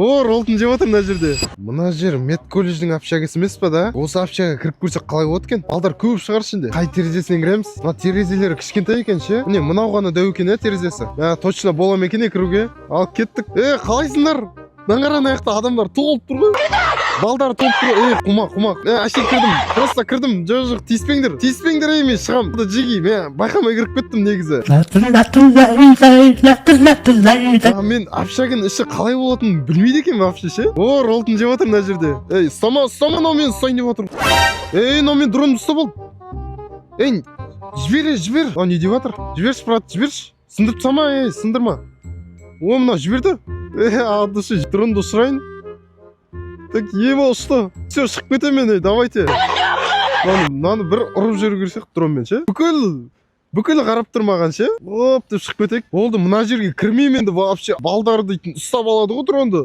О, ролтын жеп отыр мына жерде. Мына жер мед колледждің общагасы емес па да? Осы общага кіріп көрсек қалай болады екен? Балдар көп шығар ішінде. Қай терезесінен кіреміз? Мына терезелері кішкентай екен ше. Міне мынау ғана дәу екен терезесі. Точно бола ма екен кіруге? Алып кеттік. Қалайсыңдар? Мына аяқта адамдар толып тұр ғой. Балдар толып тұр. Құмақ. Әшейін кірдім. Просто кірдім. Жоқ, тиіспеңдер. Тиіспеңдер емес, шығам. Жиги, мен байқамай кіріп кеттім негізі. Мен общаганың іші қалай болатынын білмейді екенмін вообще ше. О, ролтын жеп отыр мына жерде. Ұстама, но мен ұстайын деп отыр. Но мен дронды ұстап ал. Жібер. Не деп отыр? Жіберші, брат, жіберші. Сындырып тастама, сындырма. О, мына жіберді. Адышы, дронды ұшырайын. Так, ема ұшты. Все, шығып кетемін, давайте. Мынаны бір ұрып жіберу керек дронмен ше. Бүкіл қарап тұрмаған ше. Оп, деп шығып кетейік. Болды, мына жерге кірмеймін енді вообще. Балдарды ұстап алады ғой дронды.